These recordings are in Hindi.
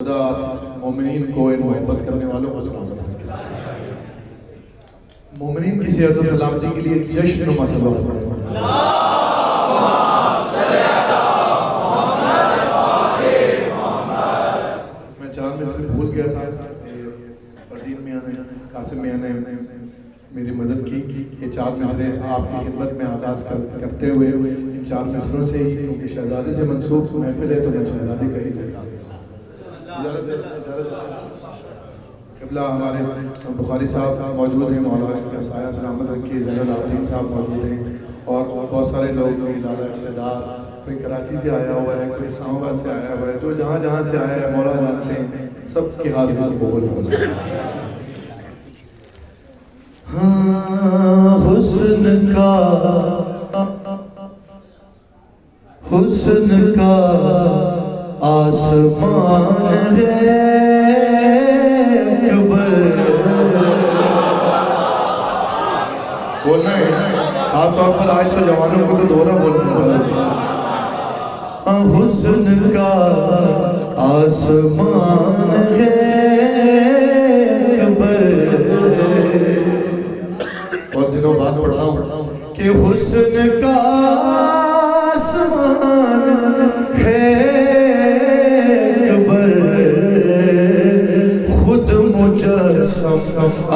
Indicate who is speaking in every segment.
Speaker 1: खुदा मोमिनीन को इन मोहब्बत करने वालों को सलाम करता है। मोमिनीन की सेहत और सलामती के लिए जश्न मसला मैं 4 में से भूल गया था। प्रदीप मियाँ ने, कासिम मियाँ ने मेरी मदद की। ये 4 मिसरे आपकी खिदमत में आगाज़ करते हुए इन 4 मिसरों से ही, क्योंकि शहजादे से मंसूब महफिल है तो मैं शहजादी का ही क़िबला हमारे बुखारी साहब मौजूद हैं, मौला इनका साया सलामत रखिए। ज़ैनुल आबिदीन साहब मौजूद हैं और बहुत सारे लोग इदारा इक़्तिदार, कोई कराची से आया हुआ है, कोई इस्लामाबाद से आया हुआ है, जो जहाँ जहाँ से आया है मौला जानते हैं, सबकी हाज़िरी कबूल फरमाए। हाँ, हुस्न का आसमान है बोलना है साफ तौर पर। आज तो जवानों को तो दोहरा बोलना पड़ता। हाँ, हुस्न का आसमान है बहुत दिनों बाद पढ़ रहा हूँ कि हुस्न का आसमान है खुद मुजस्सम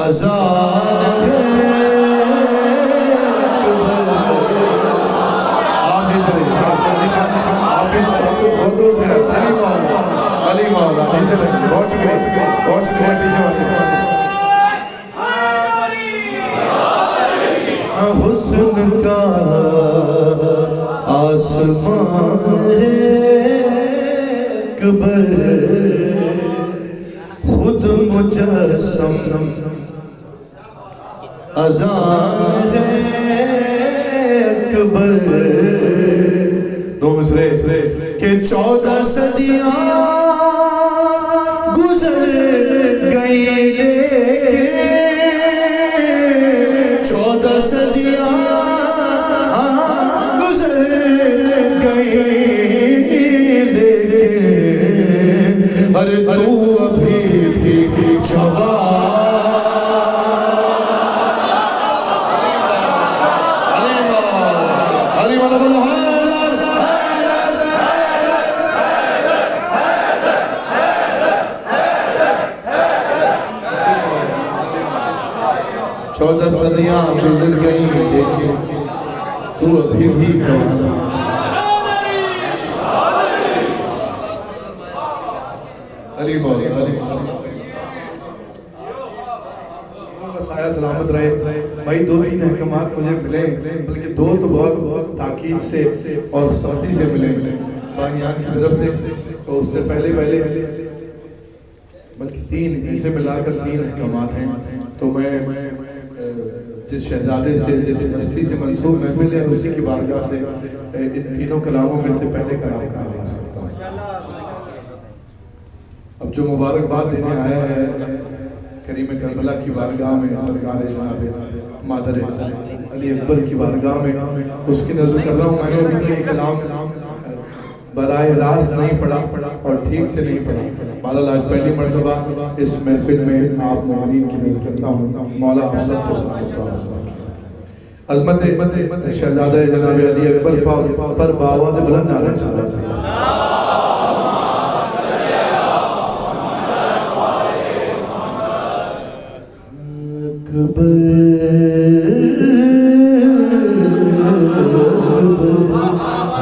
Speaker 1: अज़ान है। अली मौला बहुत शुक्रिया हुस्न का आसमान है कबर खुद मुजस्सम अज़ान है कबर। 2 मिसरे के 14 सदियाँ गुजर गई, लेकिन 14 सदियाँ गुजर गई, लेकिन अरे तू अभी भी जवान। चौदह सदियाँ गुजर गई, लेकिन तू अभी भी जवान। अली मौला साया सलामत रहे। भाई 2-3 अहकामात मुझे मिले, बल्कि 2 तो बहुत ताकीद से और सख्ती से मिले बानियान की तरफ से। तो उससे पहले बल्कि 3 ऐसे मिलाकर 3 अहकामात हैं। तो मैं जिस शहजादे से, जिस हस्ती से मंसूब महफिल है, उसी की बारगाह से इन तीनों कलामों में से पहले कलाम का आगाज़ करता हूँ। अब जो मुबारकबाद देने आया है करीम करबला की बारगाह में, सरकार जनाब मादर अली अकबर की बारगाह में, उसकी नज़र कर रहा हूँ। मैंने अभी तक ये कलाम बराह रास्त नहीं पढ़ा और ठीक से नहीं पढ़ा। माला आज पहली मरतबा इस महफिल में आप मोमिनीन की नज़र करता हूँ। मौला आप सबको अज़मत शहज़ादा जनाब अली अकबर पर बावाज़ बुलंद नारा चला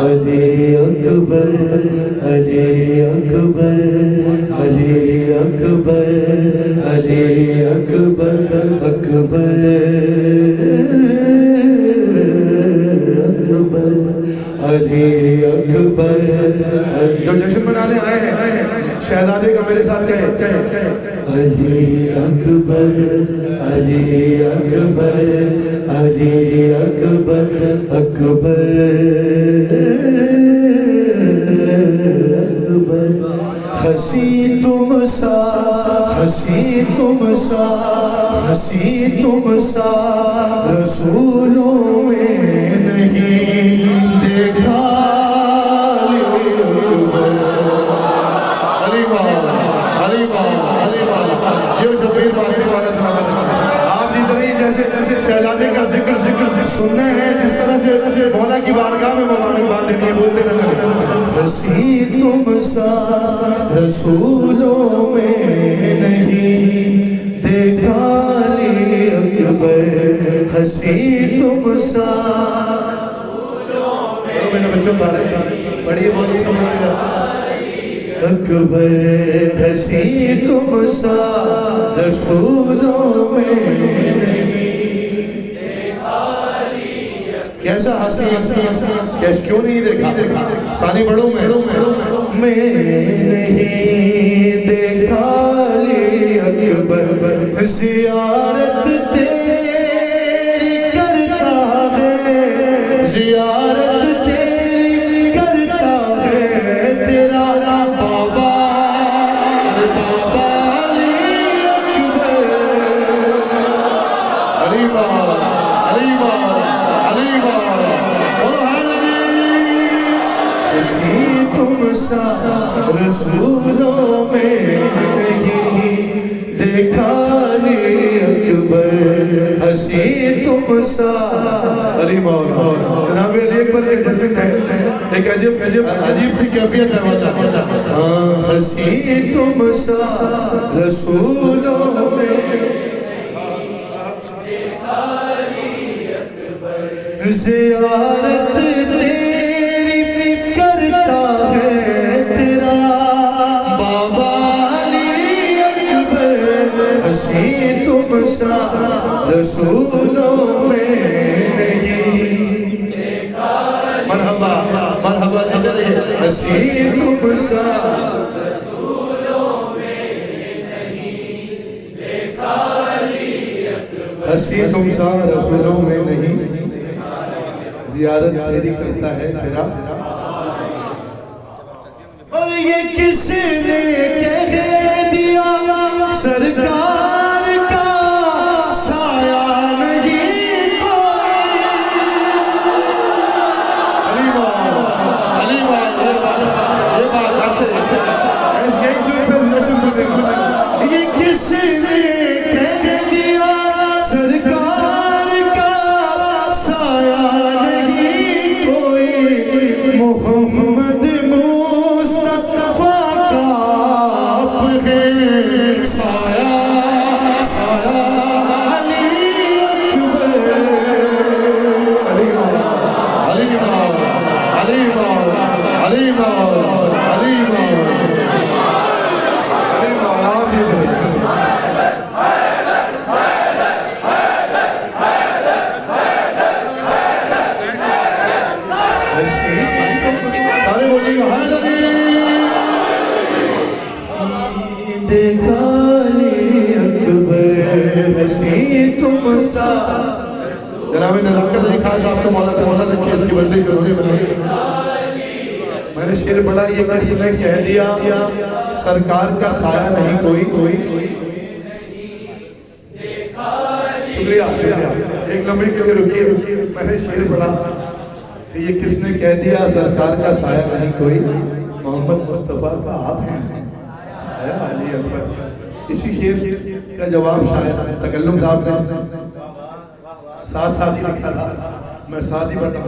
Speaker 1: अली अकबर अली अकबर अली अकबर अली अकबर अकबर अकबर अली अकबर। जो जश्न मनाने आए हैं शहजादे का मेरे साथ कहे अली अकबर अली अकबर अली अकबर अकबर अकबर। हसी तुम सा हसी तुम सा हसी तुम सा रसूलों में नहीं देखा। अली अली मौला अली मौला जो शबीर वाली वाला सलामत आप जितने जैसे जैसे शहजादे का जिक्र जिक्र सुनना है जिस तरह से मौला की बारगाह में मुबारकबाद देनी है बोलते रहना हसी तुम सा रसूलों में नहीं देखा ली अकबर हसी तुम सा मेरे बच्चों पढ़िए बहुत अच्छा मजा अकबर हसी तुम सा रसूलों में कैसा हंसी कैसे क्यों नहीं देखा सानी बड़ों में नहीं देखा ली अकबर जियारत तेरी करता है जियारत तेरी करता है तेरा बाबा बाबा अली अकबर अली तुम सा रसूलों में नहीं देखा ली अकबर हसी तुम सा अली मौला जनाब अली अकबर के जैसे एक अजीब अजीब सी कैफियत है हसी तुम सा रसूलों में ज़ियारत तेरी करता है तेरा बाबा अली अकबर हसी तुम सा रसूलों में नहीं मरहबा मरहबा हसी तुम सा रसूलों में नहीं देखा ली अकबर हसी तुम सा रसूलों में नहीं जियारत तेरी करता है तेरा और ये किसने कह दिया सरकार का साया नहीं कोई अली मौला ये बात ये किसने कह दिया सरकार का साया मोहम्मद मुस्तफा का आप है साया साया अली अकबर अली मौला अली मौला अली मौला अली मौला अली मौला अली मौला सारे बोलिएगा देखा ली अकबर हसी तुम सा जनाब नज़ाकत अली खान साहब तो मौला तक की इसकी बंदिश उन्होंने मैंने शेर पढ़ा ये किसने कह दिया सरकार का साया नहीं कोई शुक्रिया एक लम्बे के लिए रुकिए मैंने शेर पढ़ा ये किसने कह दिया सरकार का साया नहीं कोई मोहम्मद मुस्तफ़ा का आप हैं साया अली अकबर इसी शेर का जवाब शायद तकल्लुम साहब ने साथ ही लिखा था मैं साथ ही बता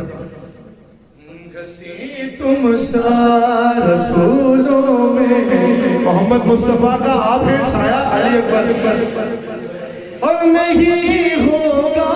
Speaker 1: तुम सा रसूलों में मोहम्मद मुस्तफ़ा का आप हैं साया अली अकबर और नहीं होगा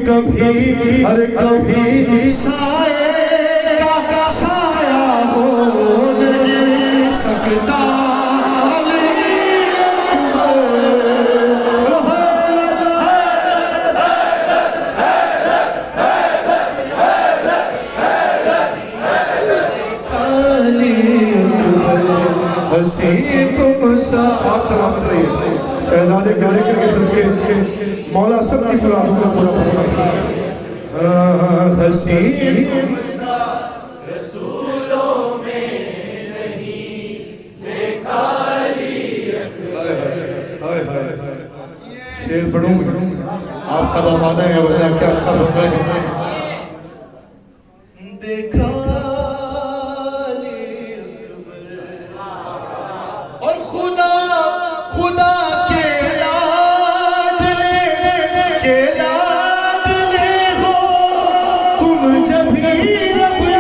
Speaker 1: कभी अरे कभी साए का साया हो नहीं सकता हसी तुम सा आप सलामत रहिए शहजादे गायकर के सदके मौला सबकी मुरादों को पूरा फरमाए। शेर पढ़ूं, आप सब आमादा हैं वजह क्या अच्छा सुन रहे हैं। देखा और खुदा खुदा के लाडले हो तुम जब भी रब ने,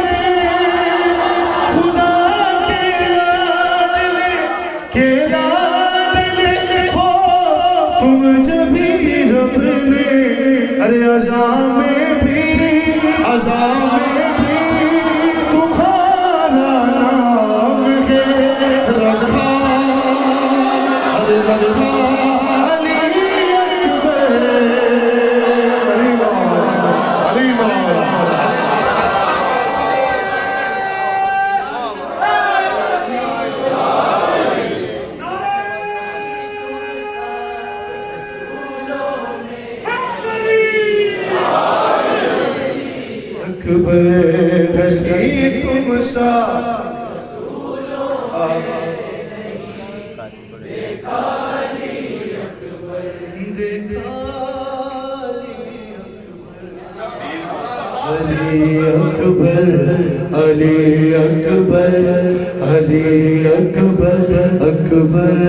Speaker 1: खुदा के लाडले हो तुम जब भी रब ने। अरे अज़ा में भी तुम्हारा नाम है रखा। अरे रखा अली अकबर, अली मौला, अली मौला। अकबर हसी तुम सा अली अकबर, अली अकबर, अली अकबर, अकबर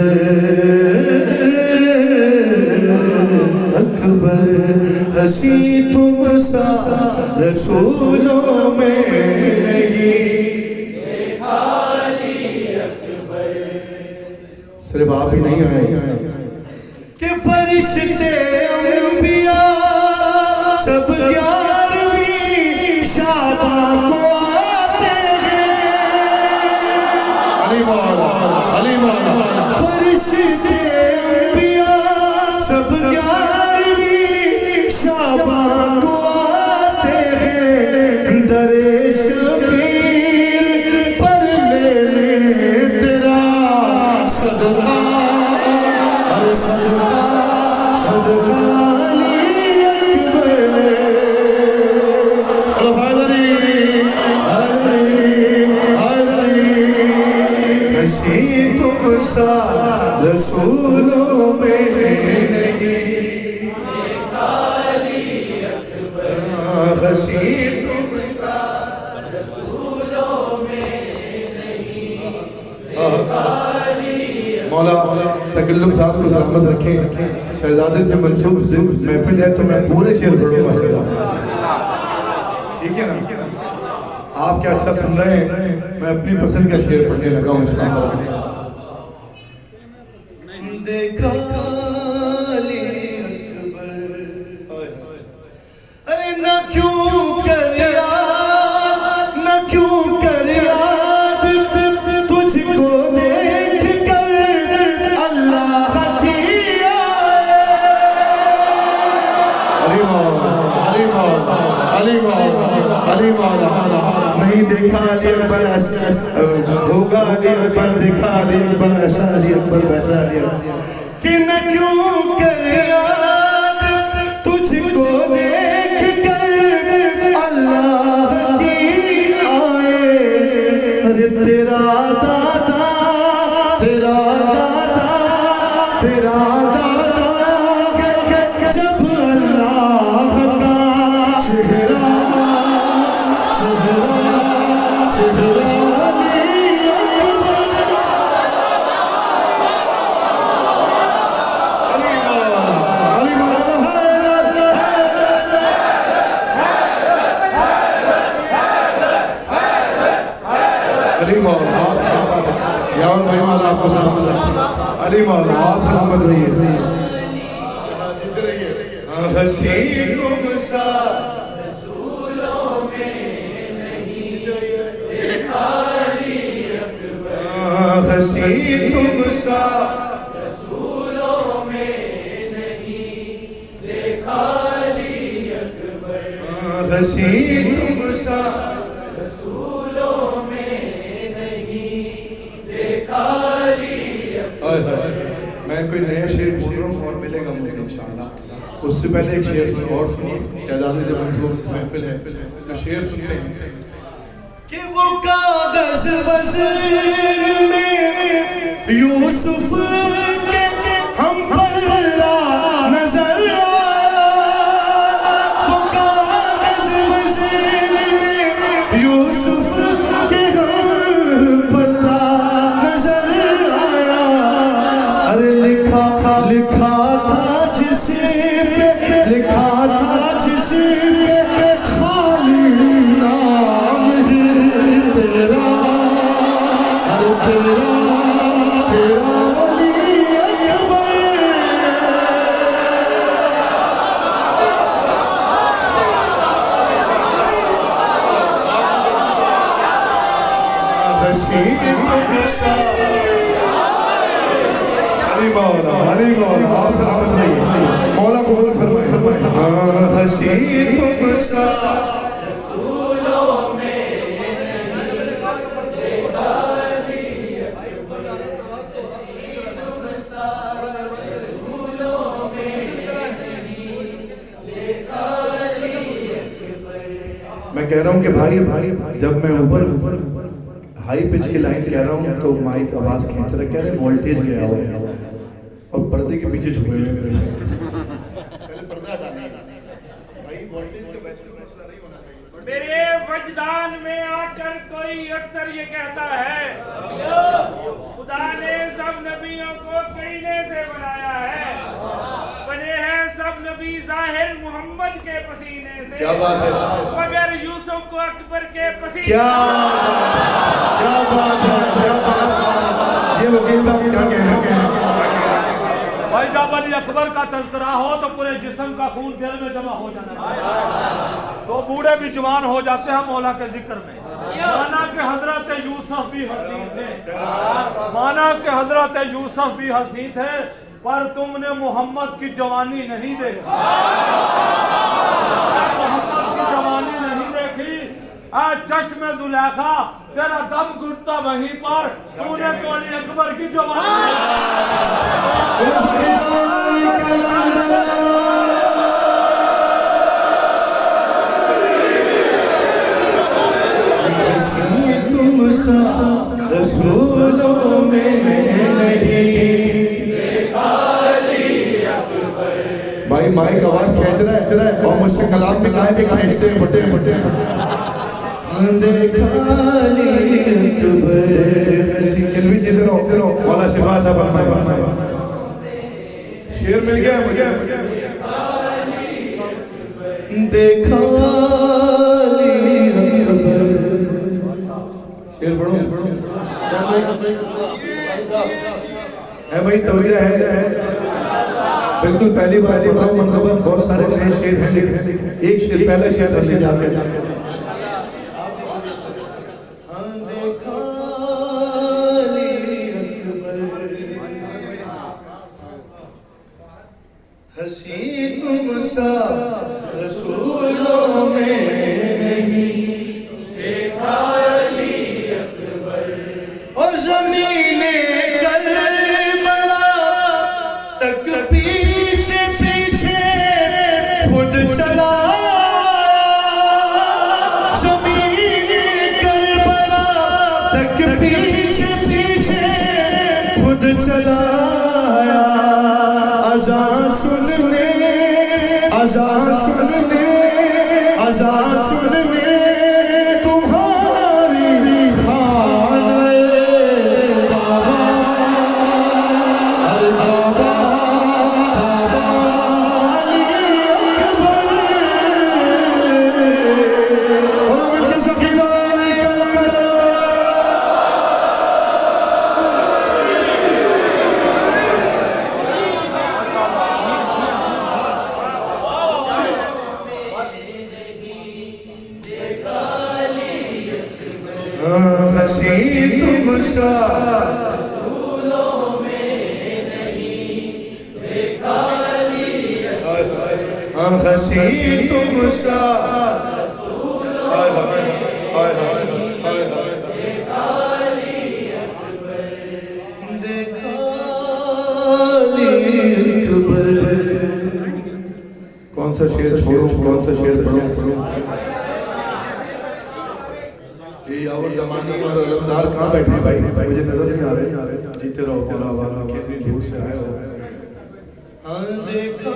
Speaker 1: अकबर हसी तुम सा रसूलों में नहीं। सिर्फ आप ही नहीं आए कि फरिश्ते अंबिया सब 11वीं शाबां को आते हैं। अली मौला, अली मौला। फरिश्ते अंबिया सब 11वीं शाबां को आते हैं। दरे शबीर पर ले तेरा सदका, अरे सदका सदका अली अकबर। हसी तुम सा रसूलों में नहीं। हसी तुम सा रसूलों में नहीं। मौला तकल्लुम साहब को सलामत रखें। शहजादे से मंसूब महफिल है तो मैं पूरे शेर पढ़ूंगा। ठीक है ना? आप क्या अच्छा सुन रहे हैं, मैं अपनी पसंद का शेर पढ़ने लगा हूँ। इसका देखा अली अकबर, अरे ना क्यों कर याद, ना क्यों कर याद तुझको देख कर अल्लाह की आए। अली मौला, अली मौला, अली मौला, अली मौला। नहीं देखा अली अकबर ऐसा होगा, अली अकबर देखा अली अकबर ऐसा, अली अकबर वैसा, अली कि न क्यों कर याद तुझको देख कर अल्लाह की आए। अरे तेरा दादा, तेरा दादा, तेरा दादा जब अल्लाह का चेहरा चेहरा चेहरा अली मौला, यार भाई मौला आपको सलामत रहे। अली मौला आप सलामत रहिए। हसी तुम सा रसूलों में नहीं। हसी तुम सा रसूलों में नहीं। देखा अली अकबर, हसी तुम सा रसूलों में नहीं। देखा अली अकबर। मैं कोई नया शेर बोल रहा हूँ और मिलेगा मुझे इंशाअल्लाह। उससे पहले एक शेर में और सुनिए, शहजादे जब मंसूर महफिल है तो शेर सुनते हैं
Speaker 2: कि वो कागज वज़ीर में यूसुफ के हम पल्ला नजर आया, वो कागज वज़ीर में यूसुफ के हम पल्ला नजर आया। अरे लिखा लिखा था जिसे पे, लिखा था जिसे पे खाली नाम ही तेरा, अरे तेरा तेरा अली अकबर।
Speaker 1: अली मौला, अली मौला, आप सलामत रहिए, मौला कबूल फरमाए फरमाए।
Speaker 2: हसी तुम सा
Speaker 1: मैं कह रहा हूँ कि भाई जब मैं ऊपर हाई पिच की लाइन कह रहा हूँ तो माइक आवाज खींच रहा है, कह रहे वोल्टेज गया हुआ है और पर्दे के पीछे छुपे हुए हैं। पहले पर्दा हटाना है भाई, वोल्टेज का फैसला नहीं होना चाहिए।
Speaker 3: मेरे वजदान में आकर कोई अक्सर ये कहता है खुदा ने सब नबियों को कईने से बनाया है, बने हैं सब नबी जाहिर मोहम्मद के पसीने से।
Speaker 1: क्या बात है,
Speaker 3: मगर यूसुफ को अकबर के पसीने।
Speaker 1: क्या बात है, क्या बात है। ये वकील साहब क्या कहना
Speaker 3: भाई जब अली अकबर का तज़किरा हो तो पूरे जिस्म का खून दिल में जमा हो जाना, तो बूढ़े भी जवान हो जाते हैं मौला के जिक्र में। माना कि हजरत यूसुफ भी हसीन थे, माना कि हजरत यूसुफ भी हसीन थे, पर तुमने मोहम्मद की जवानी नहीं देखी, मोहम्मद की जवानी नहीं देखी। आज चश्मे जुलेखा तेरा दम घुटता वहीं पर, तूने तो अली अकबर की जवानी
Speaker 2: तुम सा रसूलों में नहीं।
Speaker 1: भाई माइक आवाज खींच रहा है और मुझसे कलाम पे गाए पे खींचते हैं बड़े बड़े। मौला शिफा साहब शेर मिल गया मुझे,
Speaker 2: देखा
Speaker 1: शेर पढ़ो है भाई, तवज्जो है बिल्कुल। पहली बार मतलब बहुत सारे नए शेर हैं, लेकिन एक शेर पहला शेर हमने जाके
Speaker 2: हसी तुम सा रसूलों में नहीं देखा अली अकबर, और ज़मीने करबला तक पीछे पीछे खुद चला, ज़मीने करबला तक पीछे पीछे खुद चलाया। अज़ान सुनने, अज़ान सुनने, अज़ान सुनने तुम्हारी खाने बाबा, अरे बाबा बाबा अली अकबर। और मिलके सबकी जान निकल हसी तुम सा रसूलों में नहीं देखा अली अकबर, हसी तुम सा रसूलों में देखा अली अकबर, देखा अली अकबर।
Speaker 1: सा शेर छोड़ूं, कौन सा शेर पढ़ूं? ये यावर जमानी और अलमदार कहाँ बैठे हैं भाई? मुझे नजर नहीं आ रहे। जीते रहो तेरा आवारा, कितनी दूर से आए हो। हाँ देखा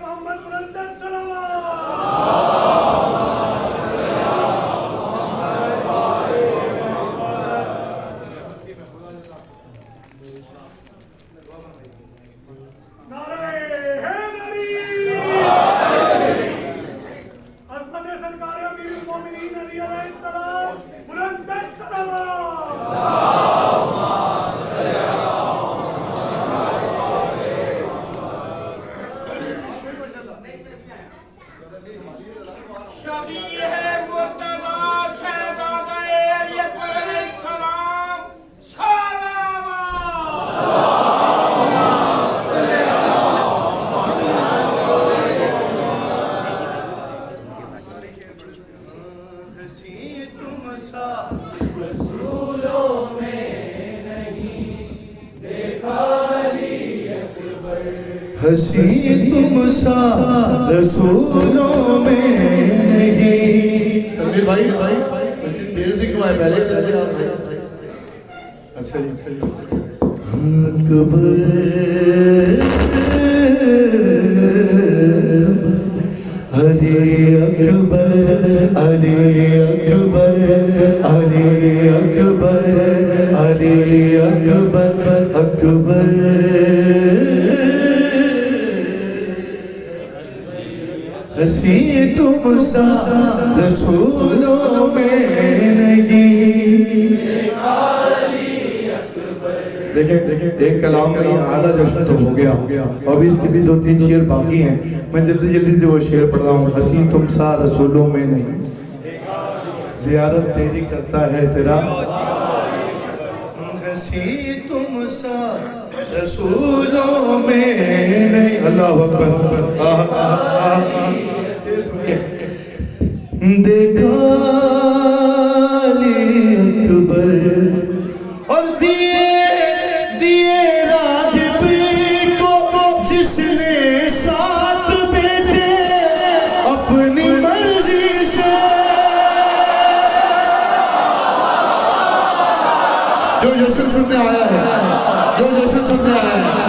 Speaker 3: मोहम्मद मुरद्दद सलावत।
Speaker 2: हसी तुम सा रसूलों में नहीं।
Speaker 1: तनवीर भाई देर से क्यों आए? पहले आप अच्छा जी।
Speaker 2: अकबर अली अकबर अली अकबर अली अकबर अली अकबर अकबर हसी तुम सा रसूलों में नहीं।
Speaker 1: देखें एक कलाम में आधा जश्न तो हो गया, अभी इसके भी 2-3 शेर बाकी हैं। मैं जल्दी से वो शेर पढ़ रहा हूँ। हसी तुम सा रसूलों में नहीं, ज़ियारत तेरी करता है तेरा।
Speaker 2: हसी तुम सा रसूलों में नहीं।
Speaker 1: अल्लाह अकबर।
Speaker 2: देखा अली अकबर और दिए रागिब को जिसने साथ बेटे अपनी मर्जी से।
Speaker 1: जो जश्न सुनने आया है,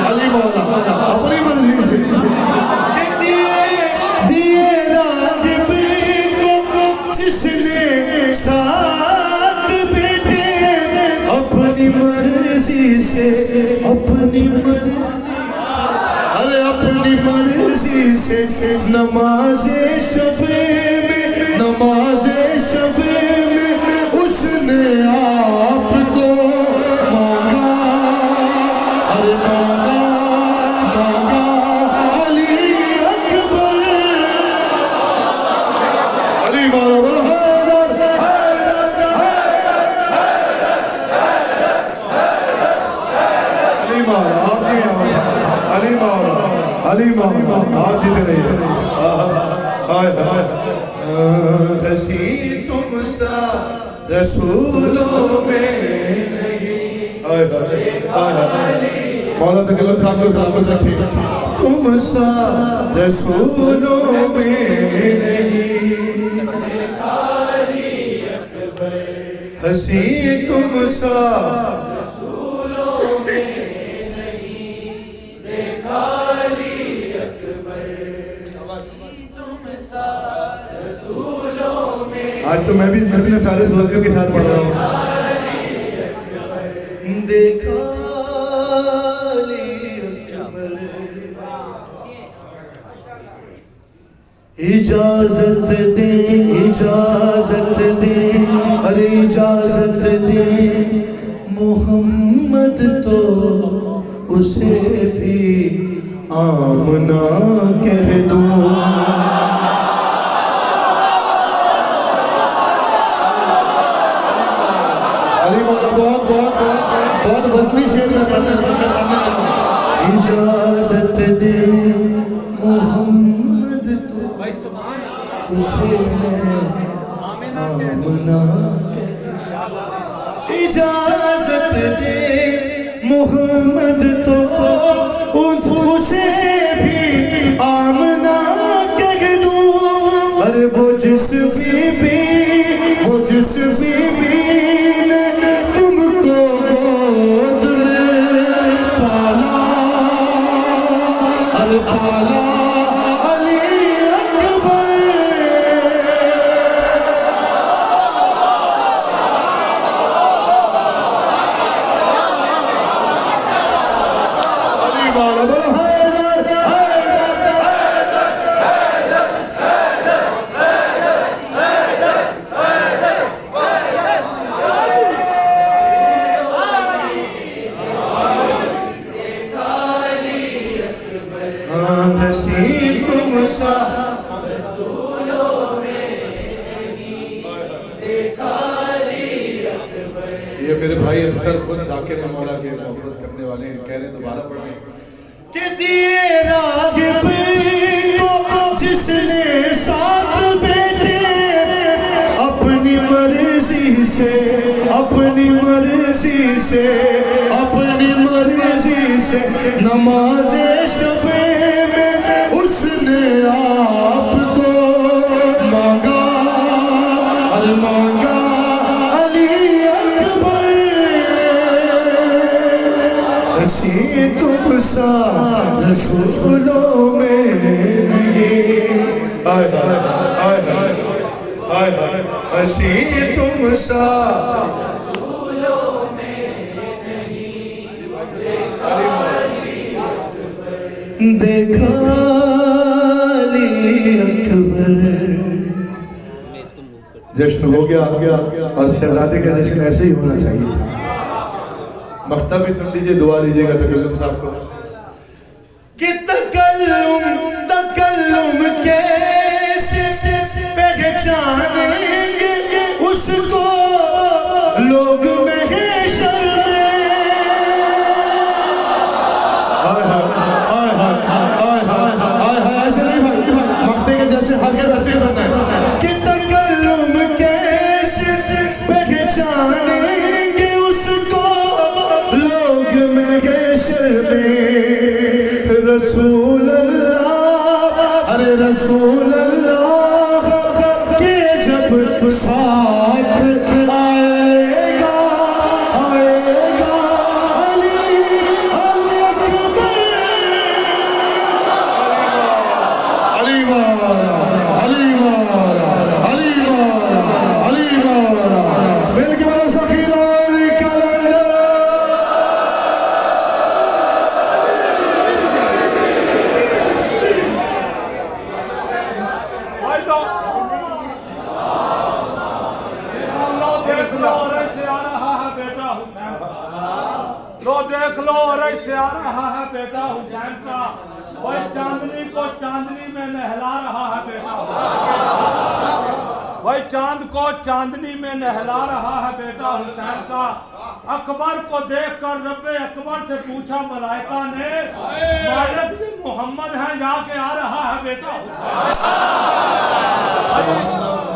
Speaker 1: अली मौला अपनी मर्जी से
Speaker 2: दिए रागिब को जिसने साथ बेटे अपनी मर्जी से। अपनी मर्जी से नमाज़े शब में उसने आपको मांगा। अरे मांगा अली अकबर
Speaker 1: अली मौला अली मौला आप जीते रहिए।
Speaker 2: हसी तुम सा रसूलों में नहीं।
Speaker 1: मौला तकल्लुम साहब को सलामत रखिए।
Speaker 2: तुम सा रसूलों में नहीं। हसी तुम सा
Speaker 1: आज तो मैं भी इतने सारे सोचियों के साथ पढ़ रहा हूँ।
Speaker 2: देखा अली अकबर इजाजत दे अरे इजाजत दे मोहम्मद तो उसे भी आमना कह दो।
Speaker 1: बहुत वजनी शेर
Speaker 2: इजाजत दे मोहम्मद तो उसे मैं आमना इजाजत दे मोहम्मद तो उसे भी आमना कह दूं। अरे वो जिस बीबी ने तुमको गोद में पाला, अरे पाला अली अकबर। अली वाला बोलो
Speaker 1: ये मेरे भाई अक्सर खुद जाकिर मौला के मोहब्बत करने वाले हैं, कह रहे हैं दोबारा पढ़ें
Speaker 2: कि दिए रागिब को जिसने साथ बेटे अपनी मर्जी से नमाज़े शबे में उसने आपको मांगा, अरे मांगा अली अकबर। हसी तुम सा रसूलों में हाय हसी तुम सा देखा अली अकबर।
Speaker 1: जश्न हो गया और शहजादे का जश्न ऐसे ही होना चाहिए था। मख्ता भी सुन लीजिए, दुआ लीजिएगा तकल्लुम साहब को
Speaker 2: कि तकल्लुम कैसे पहचानेंगे उसको लोग महशर में। ऐसे नहीं भाई, मख्ते के जैसे हंसे होता है कि तकल्लुम कैसे पहचानेंगे उसको लोग महशर में। रसूल अल्लाह, अरे रसूल अल्लाह के जब साथ आएगा अली अकबर। अली मिल के बोलो सखीरा कलंदर।
Speaker 3: देख लो और ऐसे आ रहा है बेटा हुसैन का। भाई चांदनी को चांदनी में नहला रहा है बेटा। भाई चांद को चांदनी में नहला रहा है बेटा हुसैन का। अकबर को देखकर रब्बे अकबर से पूछा मलाइका ने, मालिक भी मोहम्मद है जाके आ रहा है बेटा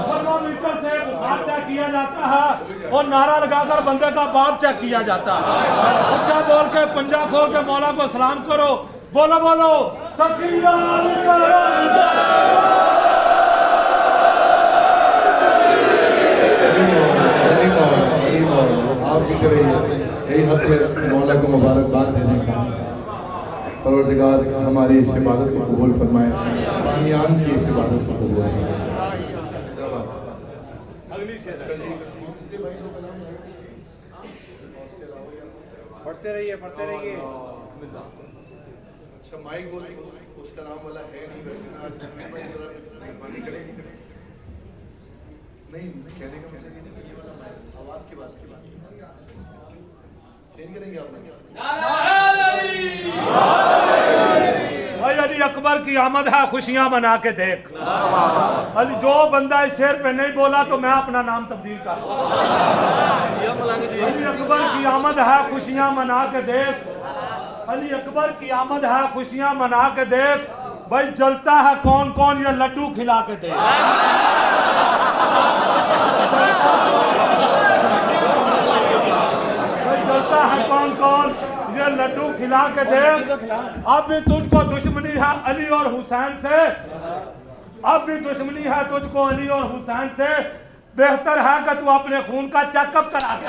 Speaker 3: थर्मामीटर से बुखार चेक किया जाता है और नारा लगाकर बंदे का बाप चेक किया जाता है। अच्छा बोल के पंजा खोल के मौला को सलाम करो। बोलो बोलो सखीरा
Speaker 1: आप जिक्र यही हक है मौला को मुबारकबाद देने का। परवरदिगार हमारी इस इबादत को कबूल फरमाए, बानियान की इस इबादत को कबूल फरमाए।
Speaker 3: पढ़ते रहिए
Speaker 1: अच्छा माइक बोल उसका नाम वाला है नहीं वैसे ना, मेहरबानी करें नहीं कहने का मतलब ये वाला आवाज की बात चेंज करेंगे आप।
Speaker 3: भाई अली अकबर की आमद है, खुशियां मना के देख। अली जो बंदा इस शेर पे नहीं बोला तो मैं अपना नाम तब्दील कर। अली अकबर की आमद है, खुशियां मना के देख। अली अकबर की आमद है, खुशियां मना के देख। भाई जलता है कौन कौन, ये लड्डू खिला के देख। कौन, ये लड्डू खिला के देख। अब भी तुझको दुश्मनी है अली और हुसैन से, अब भी दुश्मनी है तुझको अली और हुसैन से। बेहतर है कि तू अपने खून का चेकअप करा दे।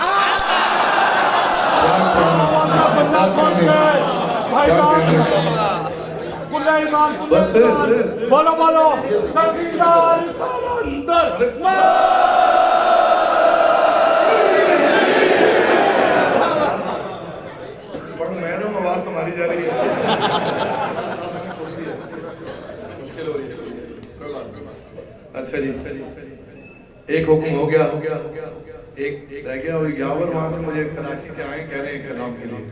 Speaker 1: बस
Speaker 3: बोलो बोलो
Speaker 1: आवाज तुम्हारी जा रही है, मुश्किल हो रही है। अच्छा जी, एक हुक्म हो गया, एक रह गया। वो यावर वहां से मुझे कराची से आए, कह रहे हैं कलाम के लिए,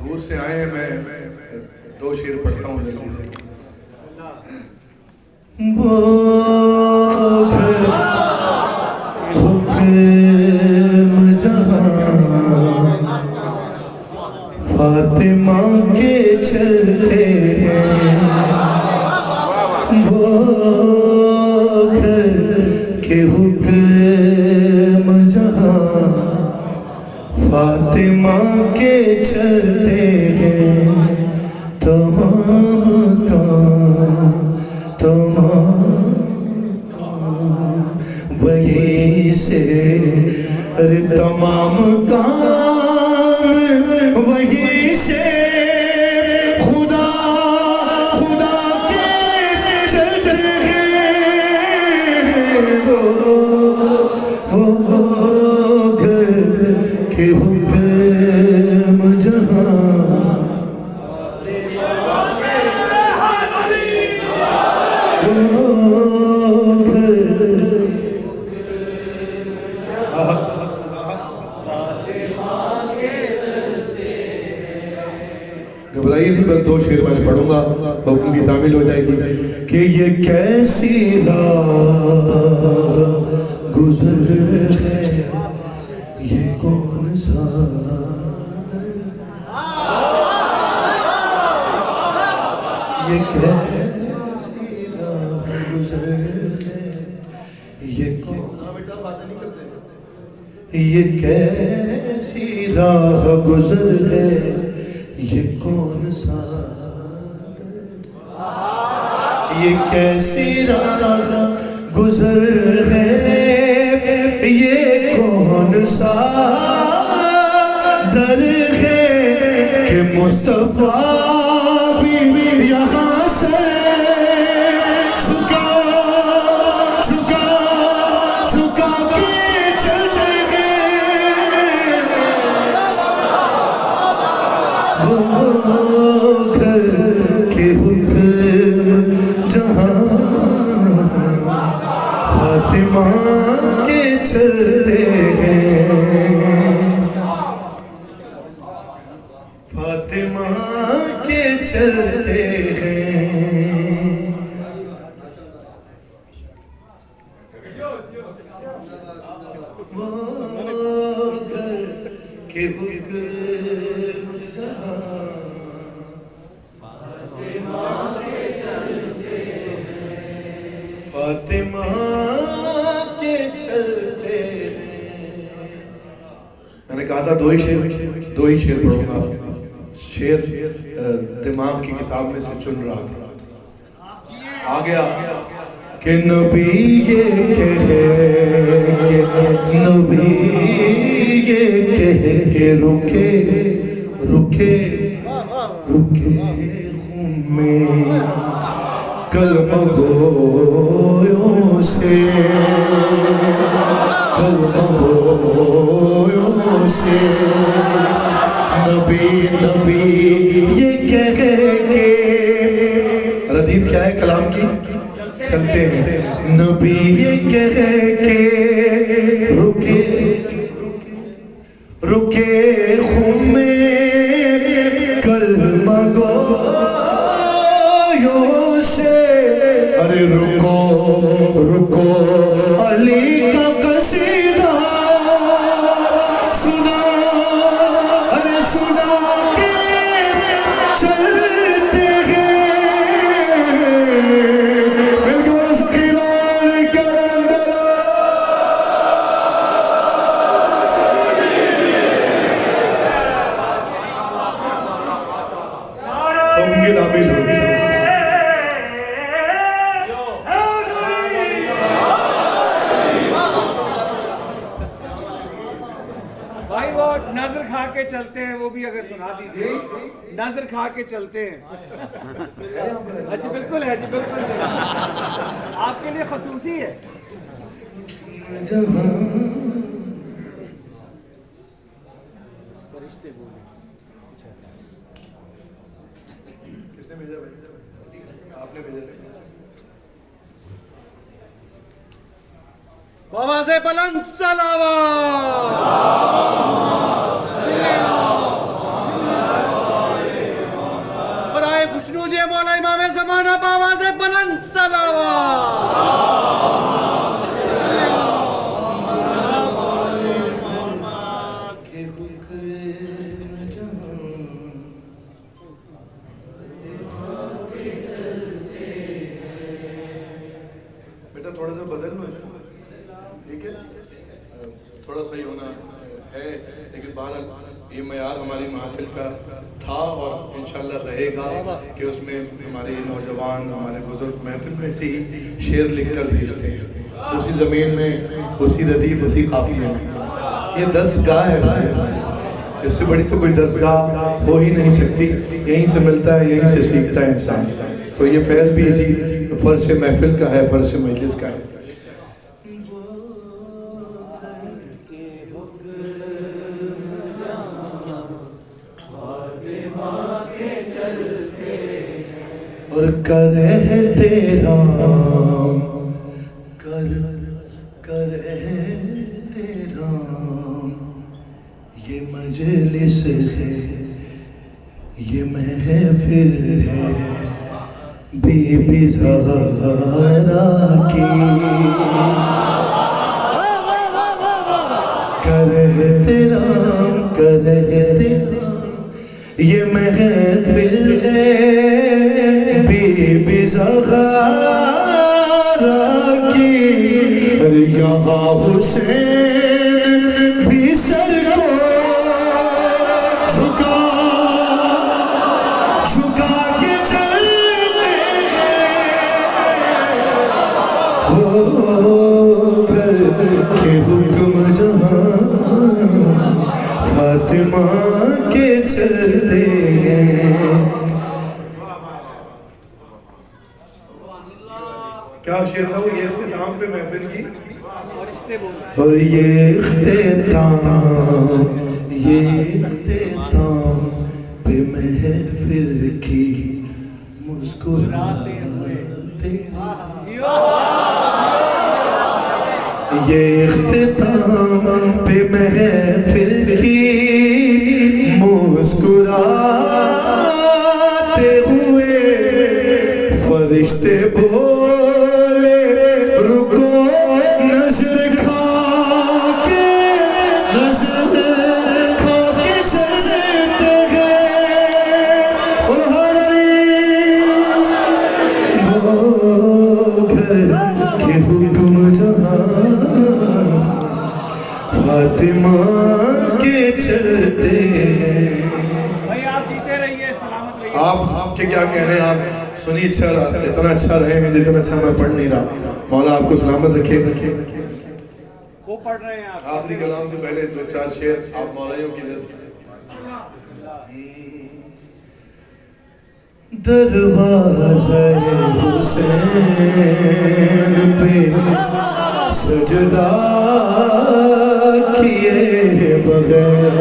Speaker 1: दूर से आए हैं। मैं 2 शेर पढ़ता हूँ जल्दी से।
Speaker 2: वो घर हुक्म जहां फातिमा के चलते हैं, वो घर के हुक्म जहां फातिमा के चलते हैं। तमाम वही से, अरे तमाम काम वही से, खुदा खुदा के चलते हैं। वो घर के हुक्म जहां
Speaker 1: घबराइए नहीं, बस 2 शेर मैं पढ़ूंगा, हुक्म की तामील हो जाएगी।
Speaker 2: कि ये कैसी राह गुजर है, ये कौन सा ये कैसी राह गुजर है, ये कैसी राह गुजर है, ये कौन सा, ये कैसी राह गुजर है, ये कौन सा दर है कि मुस्तफा भी यहाँ से झुका झुका झुका के चलते हैं। वो घर के हुक्म जहां फातिमा के चलते हैं, फातिमा के चलते हैं। वो घर के हुक्म जहां फातिमा के चलते हैं।
Speaker 1: मैंने कहा था 2 ही शेर पढ़ूंगा। शेर दिमाग की किताब में से चुन रहा था, आ गया
Speaker 2: कि नबी ये कहे, नबी ये कहे कि रुके रुके रुके खून में कलम गोयों से, कलम गोयों से नबी नबी ये कहे के, रदीफ क्या है कलाम की, चलते हैं। नबी ये कहे के रुके रुके खून में कलम गोयों से, अरे रुको रुको अली का कसीदा सुना, अरे सुना के चलते हैं। मिलके बोलो सखीलाल कलंदर।
Speaker 4: भाई वो नजर खा के चलते हैं, वो भी अगर सुना दीजिए। नजर खा के चलते हैं। जी बिल्कुल है, जी बिल्कुल है। आपके लिए खसूसी है।
Speaker 2: किसने भेजा भाई? आपने भेजा।
Speaker 4: बाबा से बुलंद सलावत। और आए खुशनूद मौला इमाम ज़माना बाबा से बुलंद
Speaker 2: बेटा थोड़ा सा बदल लो इसको, ठीक है? थोड़ा सही होना है, लेकिन बहरहाल ये मयार हमारी महफिल का था और इंशाल्लाह रहेगा कि उसमें हमारे नौजवान, हमारे बुजुर्ग महफिल में से ही शेर लिख कर भेजते हैं, उसी ज़मीन में, उसी रदीफ, उसी काफिले में। ये दरसगाह है भाई, इससे बड़ी तो कोई दरसगाह हो ही नहीं सकती। यहीं से मिलता है, यहीं से सीखता है इंसान। तो ये फैज़ भी इसी फर्श महफिल का है, फर्श मजलिस का है। और करे तेरा करे तेरा ये मजलिस है, ये महफिल है बीबी ज़हरा की। करे तेरा ये महफिल है बीबी ज़हरा की। अरे यहाँ हुसैन भी सर को झुका के चलते हैं, हो कर के हुक्म जहाँ फातिमा के चलते हैं। क्या शेर था वो? ये इख्तिताम पे महफिल की, और ये इख्तिताम पे महफिल की मुस्कुराते ये इख्तिताम पे महफिल की मुस्कुराते हुए फरिश्ते बोले रुको नजर खा के चलते हैं। और वो घर के हुक्म जहाँ फातिमा के चलते हैं।
Speaker 4: भाई आप जीते रहिए, सलामत रहिए।
Speaker 2: आप के क्या कहने, आप सुनिए। अच्छा इतना अच्छा रहे हैं जितना अच्छा मैं पढ़ नहीं रहा। मौला आपको सलामत रखे।
Speaker 4: वो पढ़ रहे हैं आप।
Speaker 2: आखिरी कलाम से पहले 2-4 शेर आप मौलाइयों की नज़र। दरवाज़े हुसैन पे सजदा किए बगैर,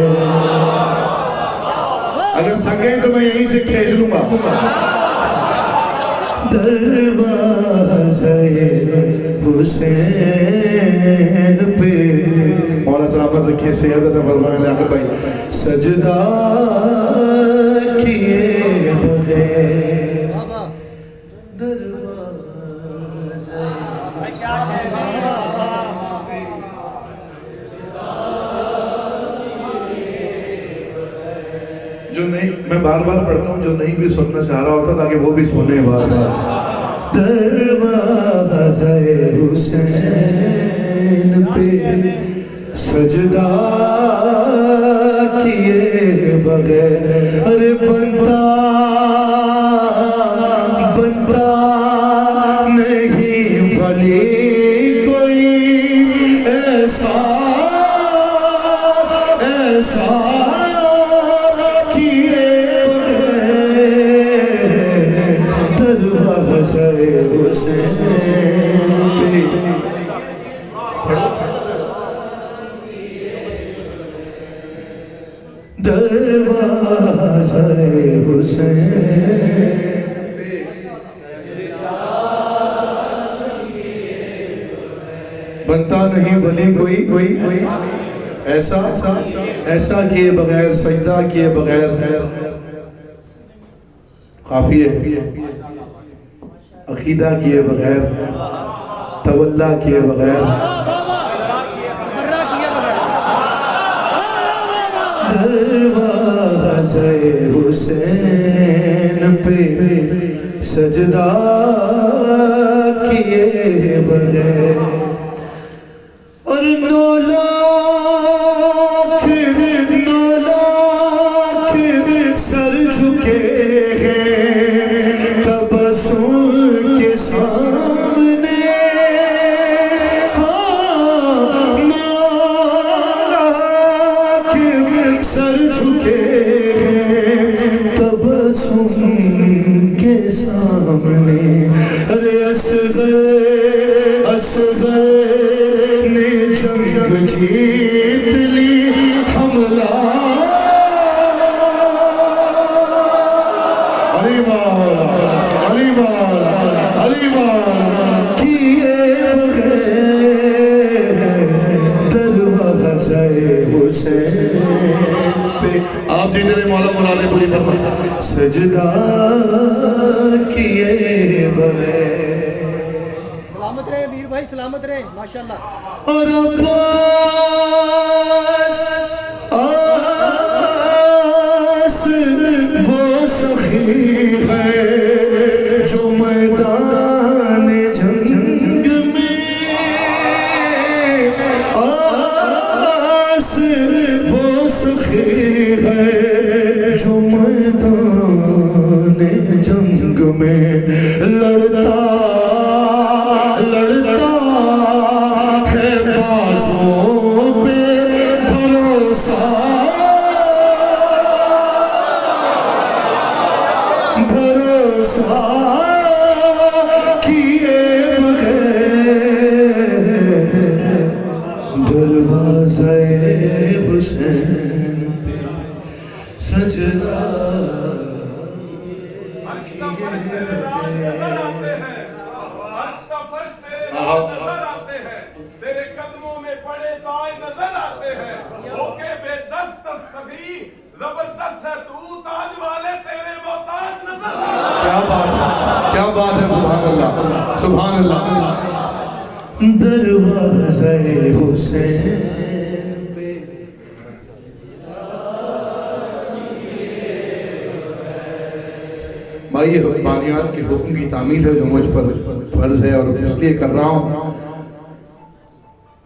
Speaker 2: अगर थके तो मैं यहीं से खींच लूंगा। दरवाज़े हुसैन पे मौला सलामत रखिए, सैयद अता फरमाने आकर भाई सजदा किए बगैर दरवाज़े। जो नहीं, मैं बार बार पढ़ता हूँ, जो नहीं भी सुनना चाह रहा होता ताकि वो भी सुने बार बार। दरवाज़े हुसैन पे सजदा किए बगैर, अरे बनता नहीं वली कोई ऐसा
Speaker 1: दरवाज़े हुसैन बनता नहीं भली कोई कोई कोई ऐसा ऐसा किए बगैर, सजदा किए बगैर, काफी है, अकीदा किए बगैर, तवल्ला किए बगैर, दरवाज़े हुसैन पे सजदा किए बगैर और 9 लाख सर झुके हैं तबस्सुम के सामने, 9 लाख सर झुके हैं तबस्सुम के सामने। अरे असग़र ने जंग जीत ली, हमला अली मौला अली मौला अली मौला किए बगैर दरवाज़े हुसैन पे आप दीदारे मौला मौला पूरी फरमाए सजदा किए बगैर।
Speaker 4: सलामत रहे मीर भाई, सलामत रहे माशाल्लाह।
Speaker 1: और अब्बास वो सखी है जो मैदान जंग में, आस वो सखी है जो मैदान जंग में लड़ता है बाज़ों पे भरोसा, भरोसा किए बगैर दरवाज़े हुसैन पे सजदा
Speaker 3: नजर आते हैं, तेरे कदमों में पड़े ताज नजर आते हैं, होके बेदस्त सभी जबरदस्त है तू, ताज वाले तेरे मोहताज नजर आते हैं।
Speaker 1: क्या बात है, क्या बात है, सुभान अल्लाह सुभान अल्लाह। दरवाज़े हुसैन पे भाई ये बानियात के हुक्म की तामील है जो मुझ पर फर्ज है और इसलिए कर रहा हूँ।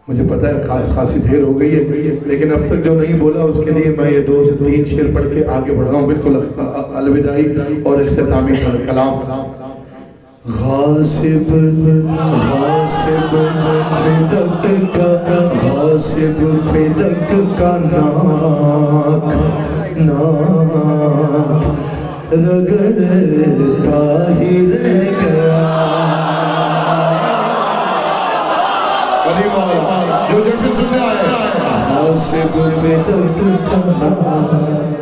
Speaker 1: मुझे पता है खासी देर हो गई है, लेकिन अब तक जो नहीं बोला उसके लिए मैं ये 2 से 3 शेर पढ़ के आगे बढ़ रहा हूँ, बिल्कुल अलविदाई और इख्तितामी कलाम। गासिब गासिब फिदक का गासिब फिदक का नाक नाक रगड़ता ही रह गया। अली मौला जो जश्न सुनने आए गासिब फिदक का नाक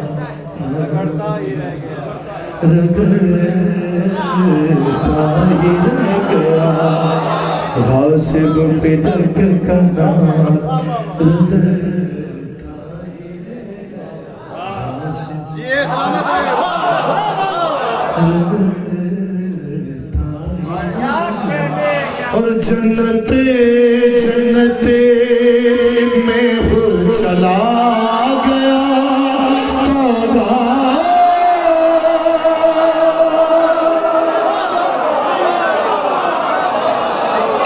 Speaker 1: रगड़ता ही रह गया। गासिब फिदक का नाम और जन्नते जन्नते में हो चला गया तौबा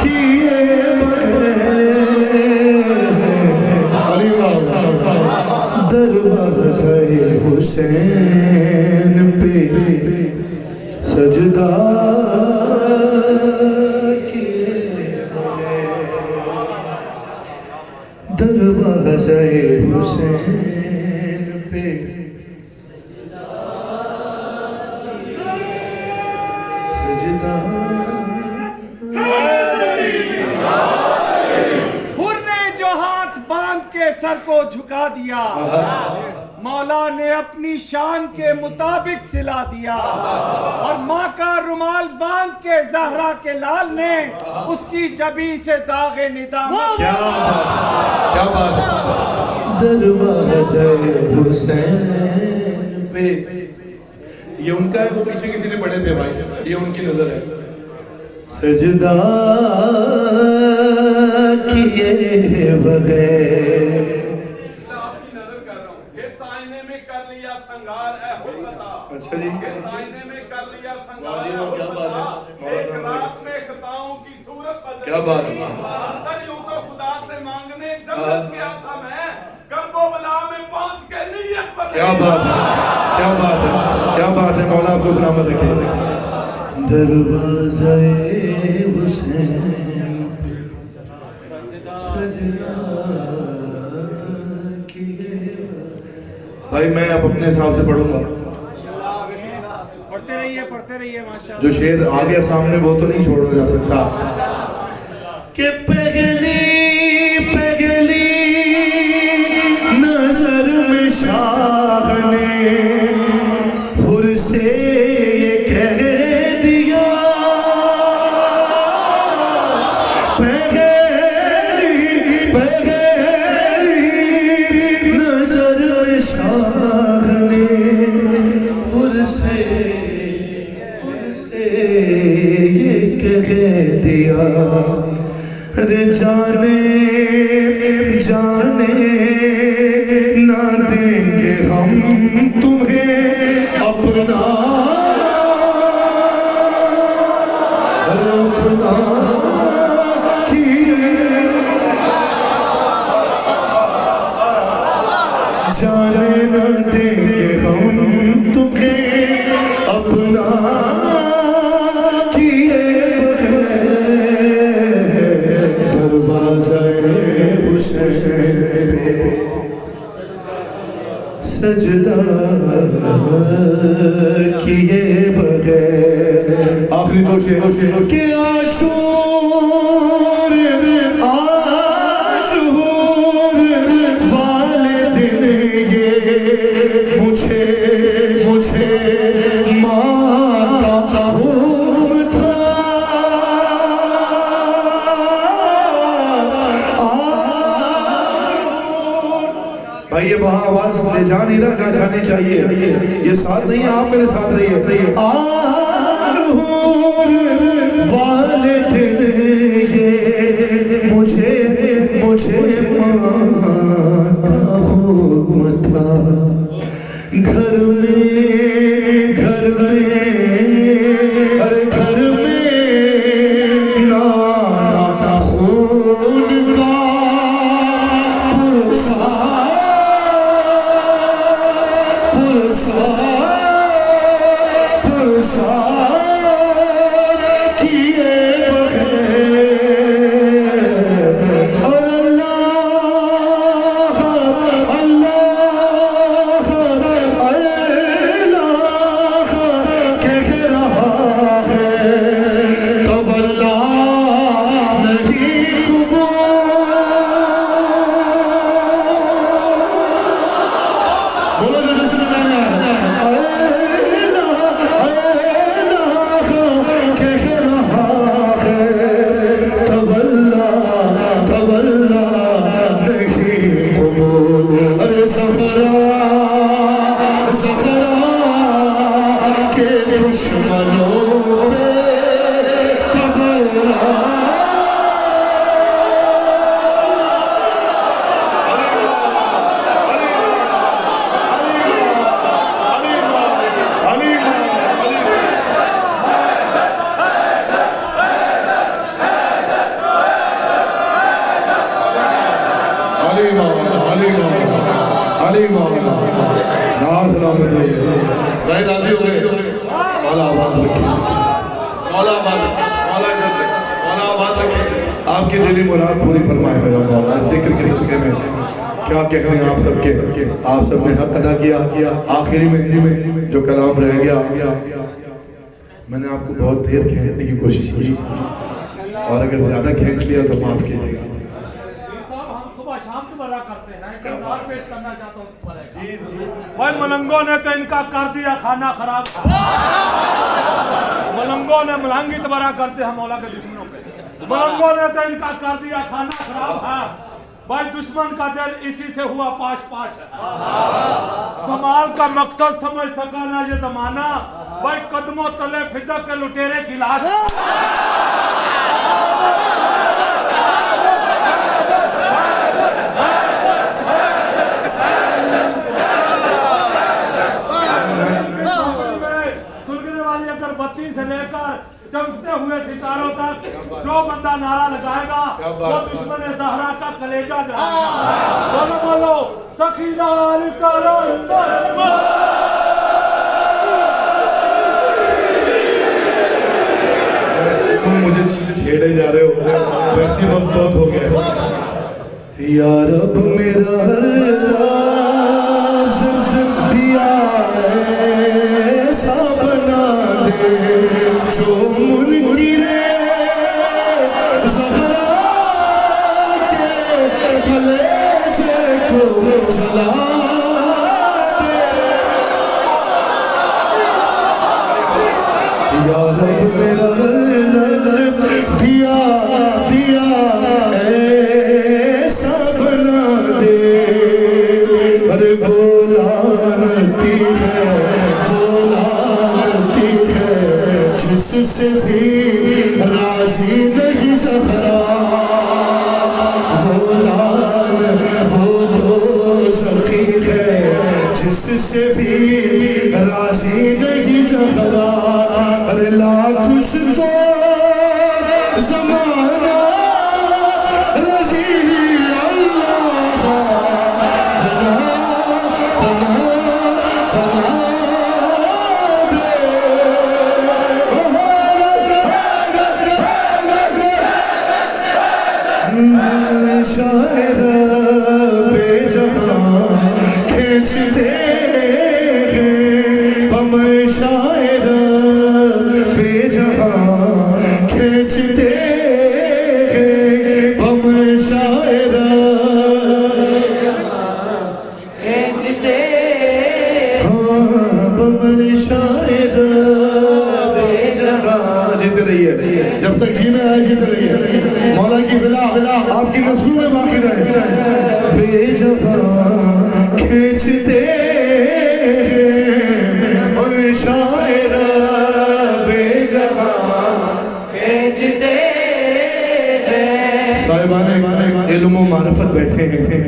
Speaker 1: किए दरवाज़े हुसैन पे सजदा दरवाज़े हुसैन पे सजदा।
Speaker 4: हुर्रे जो हाथ बांध के सर को झुका दिया, मौला ने अपनी शान के मुताबिक सिला दिया, और माँ का रुमाल बांध के जहरा के लाल ने उसकी जबी से दागे निदाम।
Speaker 1: क्या बात है। दरवाज़े हुसैन पे, ये उनका है, वो पीछे किसी ने पढ़े थे भाई, ये उनकी नजर है। सजदा किए बगैर, अच्छा जी,
Speaker 3: साइने में कर लिया संगार,
Speaker 1: क्या बात है,
Speaker 3: एक रात में खताओं की सूरत बदल
Speaker 1: क्या बात है।
Speaker 3: अंदर यूं तो खुदा से मांगने जन्नत गया था मैं, कर्बो बला में पहुंच के नीयत बदल।
Speaker 1: क्या बात है, क्या बात है, क्या बात है। मौला आपको सलामत रखे। दरवाज़े हुसैन सजदा किए। भाई मैं अब अपने हिसाब से पढ़ूंगा,
Speaker 4: पढ़ते रहिए माशाअल्लाह।
Speaker 1: जो शेर आ गया सामने वो तो नहीं छोड़ा जा सकता। कि पहली पहली नजर में शाह ने हुर से ये कह दिया, पहली पहली नजर में शाह ने हुर से ये कह दिया, अरे जाने जाने ना देंगे हम तुम्हें अपना, अरे अपना किए, जाने ना देंगे हम तुम्हें अपना किए बगैर। दरवाज़े हुसैन पे सजदा किए बगैर। आखिरी दो शेर के आशूर आशूर वाले दिन ये मुझे मुझे माँ का हुक्म था, भाई ये वहाँ आवाज ले जा नहीं रहा जहाँ जानी चाहिए, ये साथ नहीं है, आप मेरे साथ रहिए। आशूर वाले दिन ये मुझे मुझे माँ का हुक्म था, घर में अरे घर में नाना खून का किए भाई राजी हो गए? मौला आबाद रखे, मौला आबाद रखे, मौला इज्जत रखे, मौला आबाद रखे, आपकी दिली मुराद पूरी फरमाए मेरा मौला। जिक्र के सदके में क्या कहने आप सबके, आप सबने हक अदा किया। आखिरी में जो कलाम रह गया, मैंने आपको बहुत देर कहने की कोशिश की और अगर ज्यादा खींच लिया तो माफ कीजिएगा।
Speaker 3: हम सुबह शाम तो बड़ा करते हैं, तो पड़ेगा। भाई मलंगों ने तो इनका कर दिया खाना खराब। मलंगों ने मलंगी तबारा करते हैं मौला के दुश्मनों पे। मलंगों ने तो इनका कर दिया खाना खराब है। भाई दुश्मन का दिल इसी से हुआ पाश पाश है। कमाल का मकसद समझ सका ना ये जमाना। भाई कदमों तले फिदा के लुटेरे गिलास। सुलगने वाली अगरबत्ती से लेकर चमकते हुए सितारों तक जो बंदा नारा लगाएगा वो दुश्मन ज़हरा का कलेजा जलाएगा। बोलो बोलो सखीलाल करो
Speaker 1: तुम मुझे छेड़े जा रहे हो, वैसे वक्त बहुत हो गया। यार अब मेरा दिया ऐसा बना दे जो मुनकिरे ज़हरा के कलेजे को जला दे। यार अब मेरा दिया दिया ऐसा बना दे। अरे बोलाती है जिससे भी राजी नहीं ज़हरा। वो सखी है जिससे भी राजी नहीं ज़हरा। अरे लाख उसको ज़माना राजी अल्लाह बना बना बना शायर बेजहां खींचते हैं हम। शायर बेजहां खींचते हैं हम। शायर खींचते हम। शायर बेजहां जीत रही है जब तक जीना है, जीत रही है। मौला की बिला आपकी नस्लों में बाकी रहे। बेजहां खींचते और शायर बेजहां खींचते। साहिबाने इल्म व मारिफत बैठे हैं।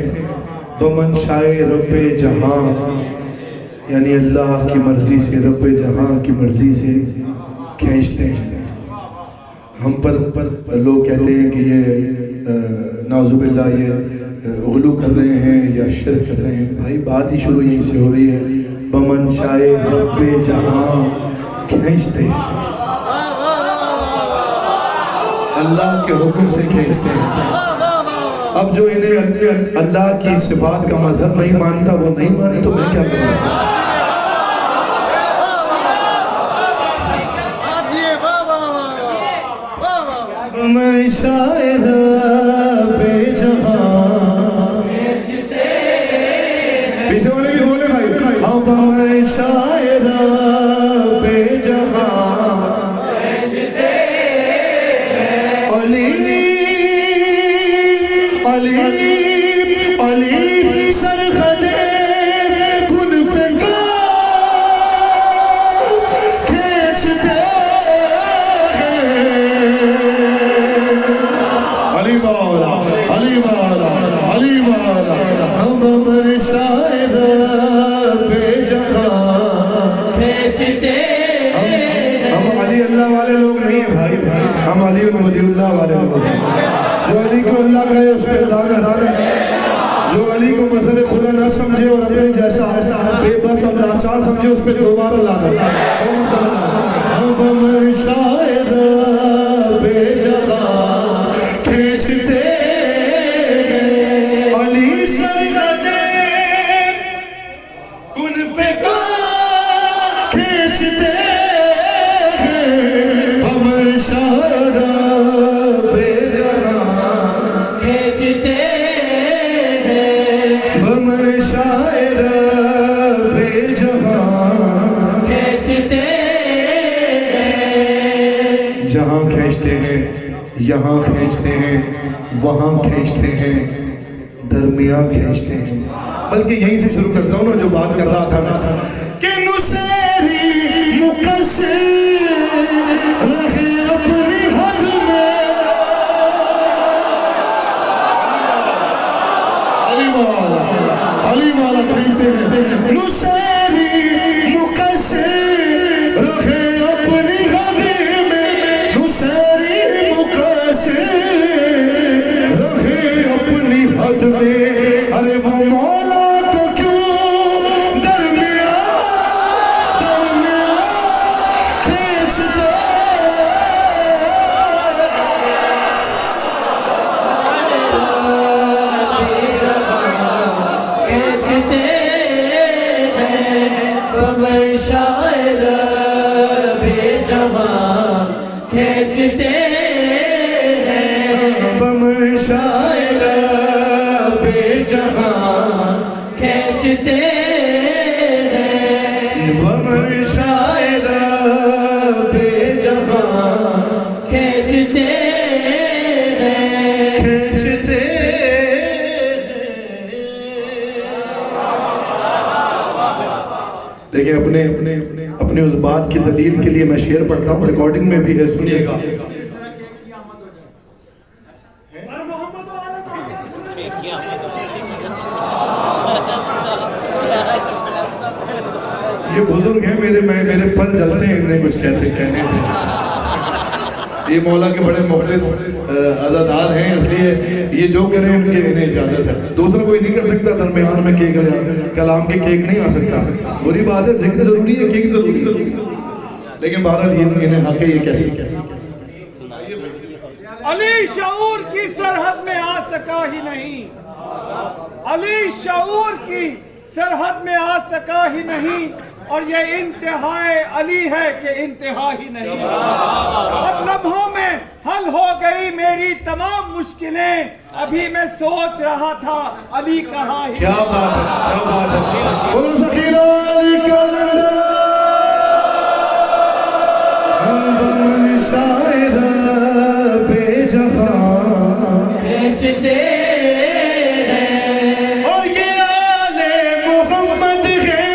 Speaker 1: बमन शायर रब्बे जहां, यानी अल्लाह की मर्जी से, रब्बे जहां की मर्जी से खींचते हैं। हम पर लोग कहते हैं कि ये नाउजुबिल्लाह ये गुलू कर रहे हैं या शिर्क कर रहे हैं। भाई बात ही शुरू यहीं से हो रही है। बमन शाए रब्बे जहां खींचते हैं, अल्लाह के हुक्म से खींचते हैं। अब जो इन्हें अल्लाह की सिफात का मजहब नहीं मानता वो नहीं माने तो मैं क्या करूँ। मैं शायर बेजहां पीछे वाले भी बोले भाई। अब मैं शायर बेजहां अली अली अली सरखदे कुन फेंका खींचते अली मौला अली मौला अली मौला। हम शायर बेजहां खींचते। हम अली अल्लाह वाले लोग नहीं है भाई। हम अली वलीउल्लाह वाले लोग हैं। जो अली को अल्लाह कहे उस पर लानत। जो अली को मसले खुदा न समझे और अपने जैसा बेबस और लाचार समझे उस पर दोबारा लानत। हम शायर बेजहां खींचते अली सरगदे कुन फेंका खींचते हम। शायर बेजहां खींचते हम। शायर
Speaker 5: खींचते
Speaker 1: जहाँ खींचते हैं, यहाँ खींचते हैं, वहाँ खींचते हैं, दरमियान खींचते हैं। बल्कि यहीं से शुरू करता हूँ ना, जो बात कर रहा था कि नुसेरी मुकस्सिर रहे अपनी हद में। अली माला खरीदते हैं। नुसेरी मुकस्सिर रहे अपनी हद में, नुसेरी मुकस्सिर रहे अपनी हद में। अरे वो मौला तो क्यों दरमियान खींचते।
Speaker 5: खींचते हैं कमर शायर बेजवान खींचते हैं
Speaker 1: बमर शायर
Speaker 5: बेजवान खींचते हैं
Speaker 1: बमर शायर
Speaker 5: बेजवान खींचते हैं
Speaker 1: खींचते। लेकिन अपने अपने अपने उस बात की दलील के लिए मैं शेर पढ़ता हूँ, रिकॉर्डिंग में भी है, सुनिएगा। ये बुजुर्ग हैं मेरे, मेरे पर जलते हैं इन्हें कुछ कहने थे। ये मौला के बड़े मुखलिस अज़ादार हैं, इसलिए ये जो करें उनके इन्हें इजाजत है। दूसरा कोई नहीं कर सकता, दरमियान में केक कलाम के केक नहीं आ सकता। बुरी बात है, जिक्र जरूरी है, केक जरूरी है, लेकिन बहरहाल इन्हें हक है, ये कैसे
Speaker 4: अली शऊर की सरहद में आ सका ही नहीं, अली शऊर की सरहद में आ सका ही नहीं, और ये इंतहाए अली है कि इंतहा ही नहीं। अब लम्हों में हल हो गई मेरी तमाम मुश्किलें, अभी मैं सोच रहा था अली कहाँ ही।
Speaker 1: क्या बात है, क्या बात है। बोलो सखीरा अली का लंदन बमन शायर बेजहां
Speaker 5: खींचते हैं
Speaker 1: और ये आले मोहम्मद है,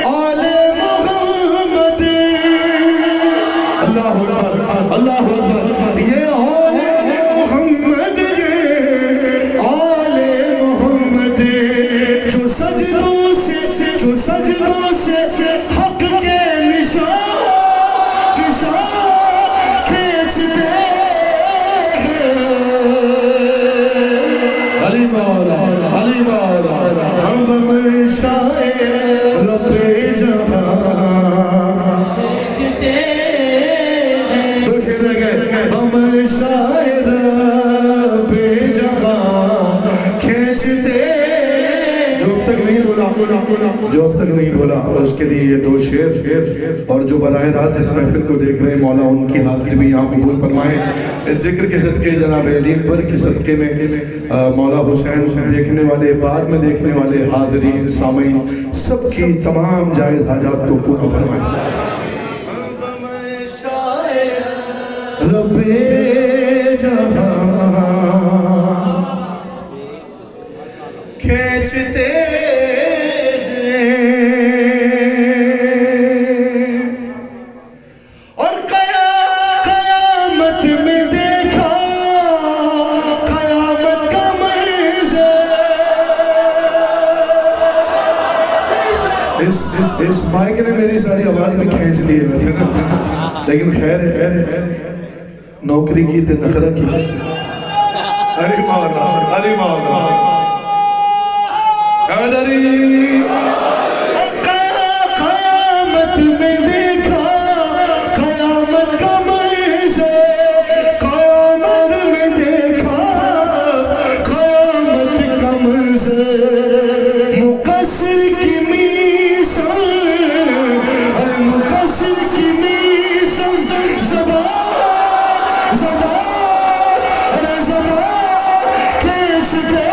Speaker 1: आले मोहम्मद। अल्लाह अकबर, अल्लाह अकबर। ये आले मोहम्मद है, आले मोहम्मद, जो सजदों से हक के निशान खींचते हैं। अली मौला, अली मौला, हम शायर रब्बे जहां
Speaker 5: खींचते हैं
Speaker 1: तो शेर रह गए। हम शायर रब्बे जहां खींचते। जो अब तक नहीं बोला, जो अब तक नहीं बोला, उसके लिए ये दो शेर। और जो बराह रास्त इस महफिल को देख रहे हैं, मौला उनकी हाजिरी भी यहाँ कबूल फरमाएं। इस जिक्र के सदके, जनाब अली अकबर के सदके में मौला हुसैन देखने वाले, बाद में देखने वाले हाज़रीन, सामीन, सबकी तमाम जायज़ हाजात को पूरा फरमाएं। रब्बे जहां खींचते और कयामत में देखा कयामत का मंज़र। इस माइक ने मेरी सारी आवाज में खींच ली है वैसे ना, लेकिन खैर है, नौकरी की ते नखरा की। अरे मौला, अरे मौला, कयामत में देखा कयामत का मंज़र, कयामत में देखा कयामत का मंज़र। मुकस्सिर की मीसाल, अरे मुकस्सिर की मीसाल, ज़बान ज़बान, अरे ज़बान खींचते।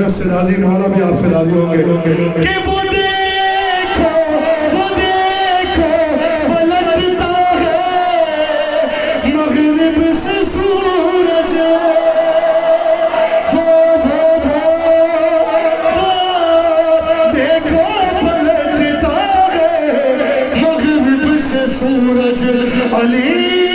Speaker 1: अल्लाह से राजी, मौला भी आपसे राजी होंगे कि वो देखो पलटता है मगरिब से सूरज, देखो पलटता है मगरिब से सूरज। अली